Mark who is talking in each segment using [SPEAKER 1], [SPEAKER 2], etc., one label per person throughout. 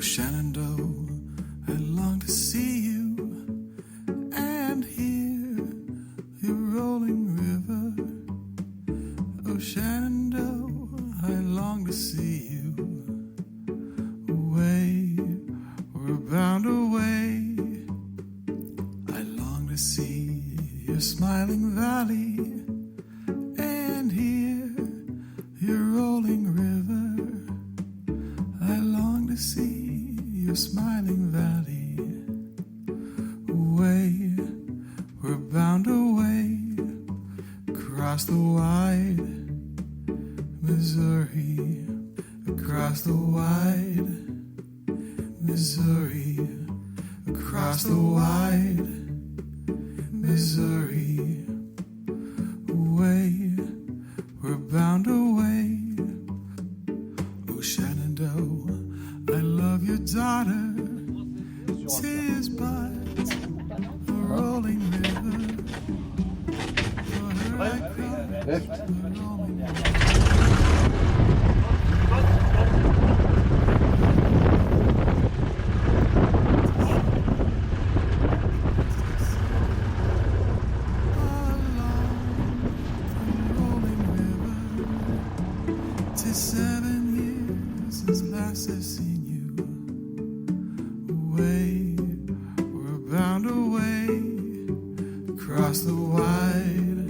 [SPEAKER 1] Oh, Shenandoah, I long to see you and hear your rolling river. Oh, Shenandoah, I long to see you. Away, we're bound away. I long to see your smiling valley and hear your rolling river. I long to see your smiling valley. Away, we're bound away across the wide Missouri, across the wide Missouri, across the wide Missouri. Away, we're bound away. Oh, Shenandoah, I love your daughter. 'Tis but a rolling river. For her I cross the rolling river. Tis 7 years since last I've seen you. Away, we're bound away across the wide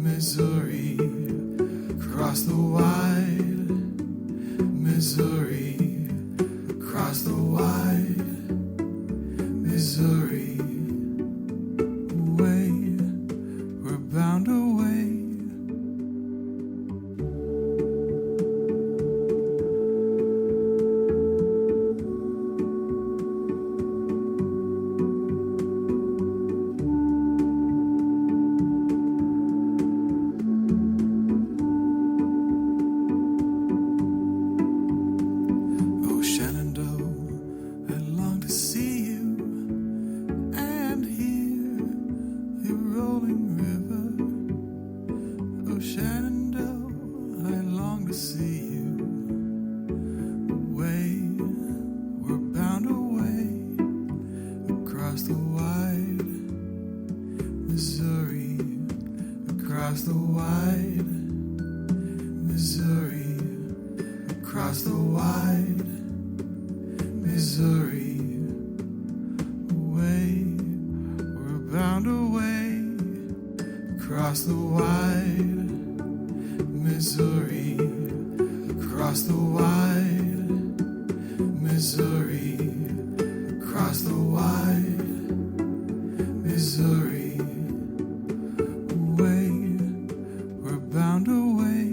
[SPEAKER 1] Missouri, across the wide Missouri, across the wide Missouri. Away, we're bound away. Oh, Shenandoah, I long to see you and hear your rolling river. Oh, Shenandoah, I long to see you. Away, we're bound away across the wide Missouri, across the wide Missouri, across the wide Missouri. Away, we're bound away across the wide Missouri, across the wide Missouri, across the wide Missouri. Away, we're bound away.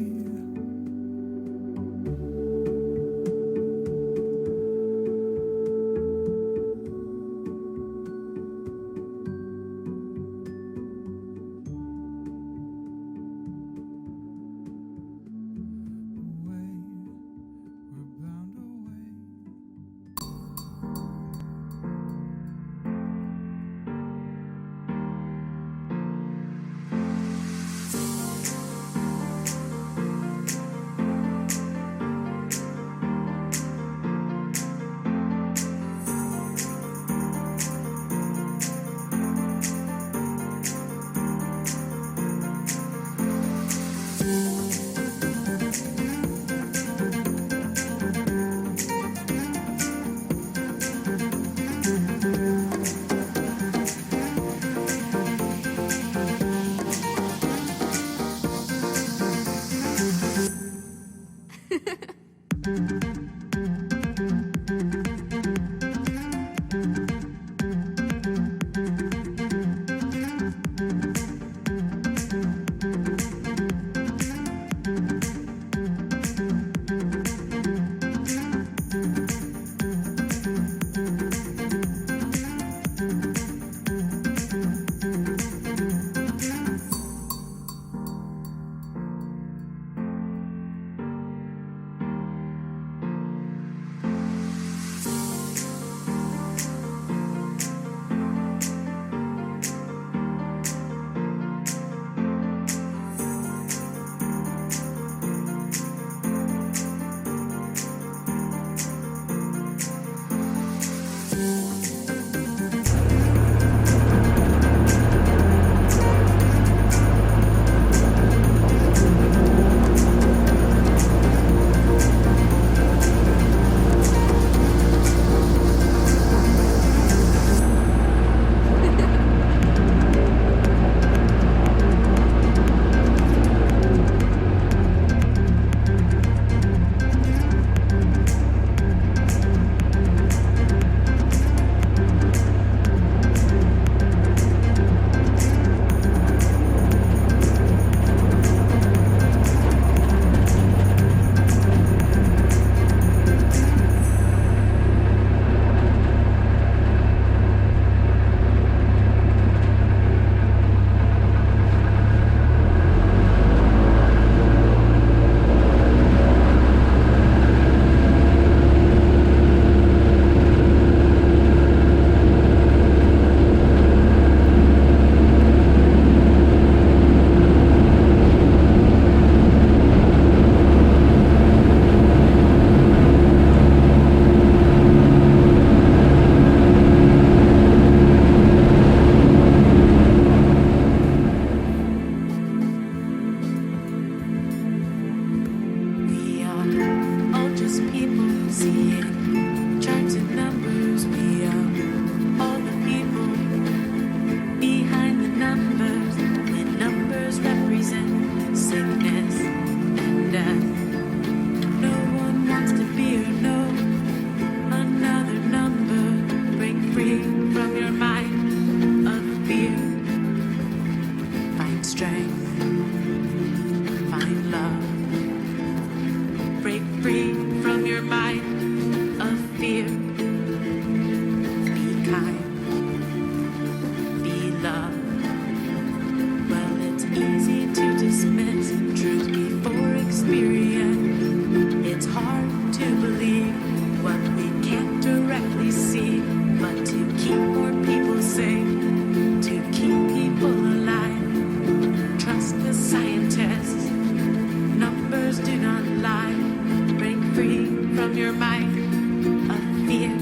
[SPEAKER 1] from your mind of fear.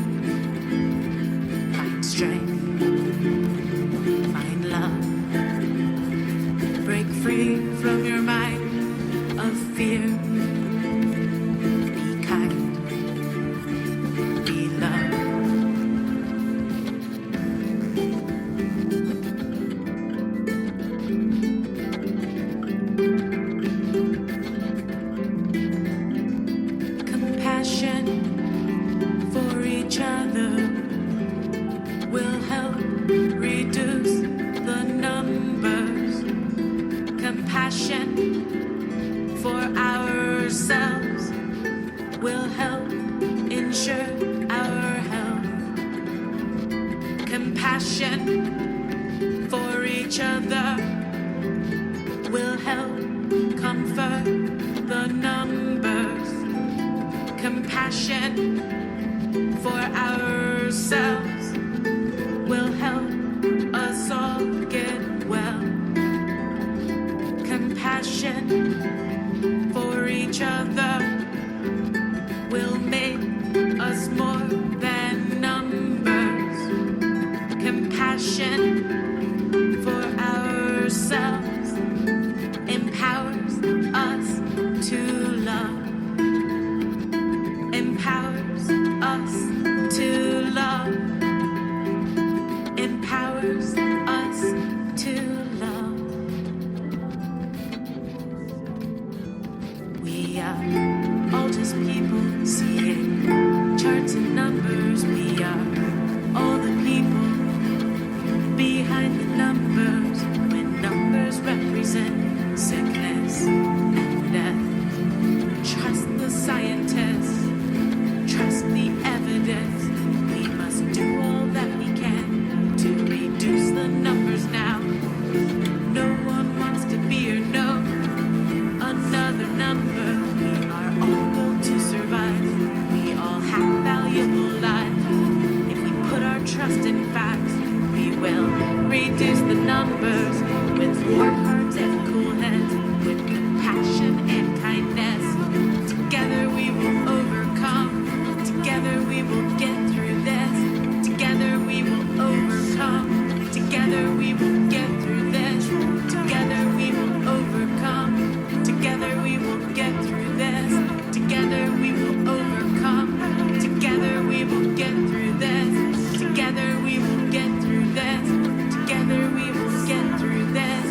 [SPEAKER 1] Find strength, find love. Break free from your mind of fear. Be kind, be loved. Compassion for each other will help reduce the numbers. Compassion for ourselves will help ensure our health. Compassion for each other will help comfort the numbers. Compassion for ourselves will help us all get well. Compassion for each other will make us more than numbers. Compassion for ourselves empowers us to love. Empowers us to love. Empowers us to love. We are all just people seeing charts and numbers. We are all the people behind the numbers. When numbers represent sickness and death, trust the scientists, trust the evidence. We must do all that we can to reduce the numbers now. No one wants to be or know another number. We are all built to survive. We all have valuable lives. If we put our trust in facts, we will reduce the numbers with warm hearts and cool heads, with compassion and kindness. Together we will overcome. Together we will get through this. Together we will overcome. Together we will get through this. Together we will overcome. Together we will get through this. Together we will overcome. Together we will get through this. Together we will get through this. Together we will get through this.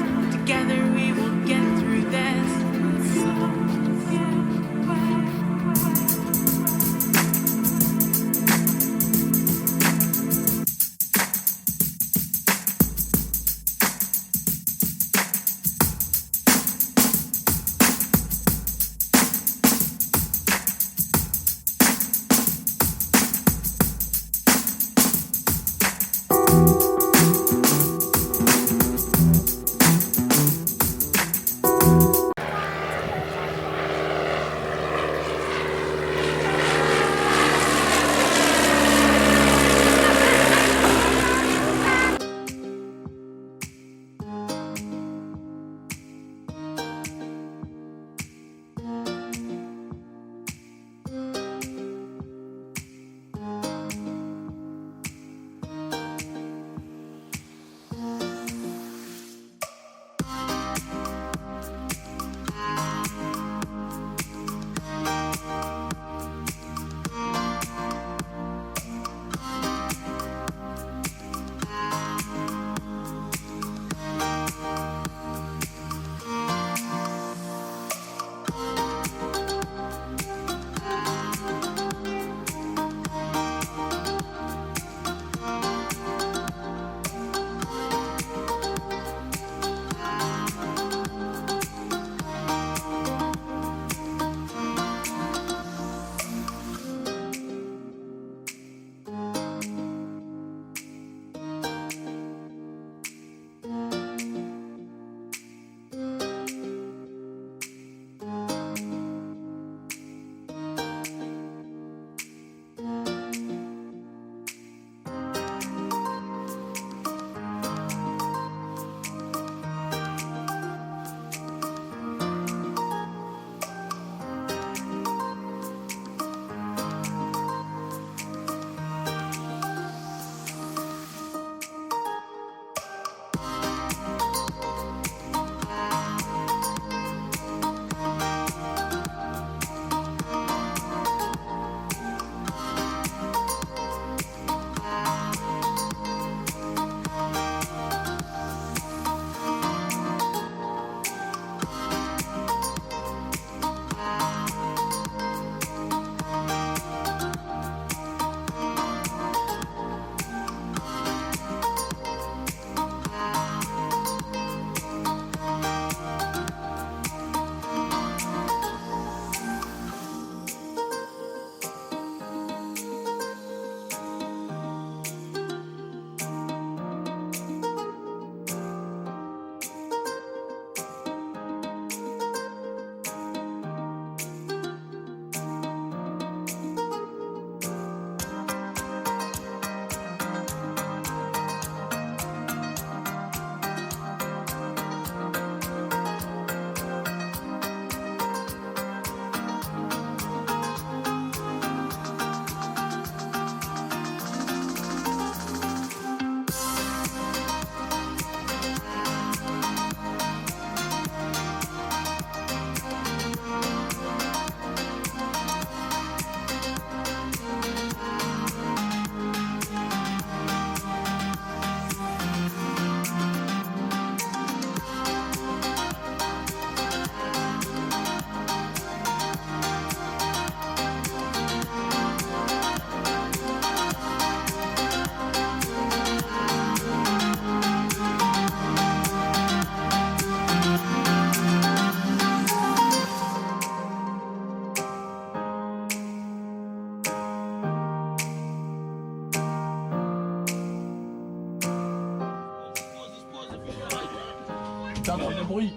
[SPEAKER 2] Putain, fais le bruit.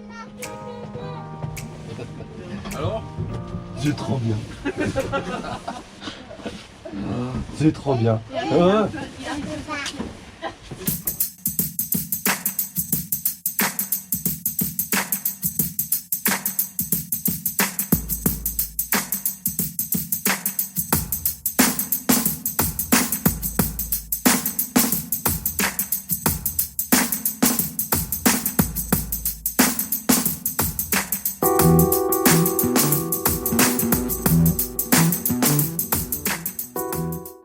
[SPEAKER 2] Alors?
[SPEAKER 3] C'est trop bien. C'est trop bien.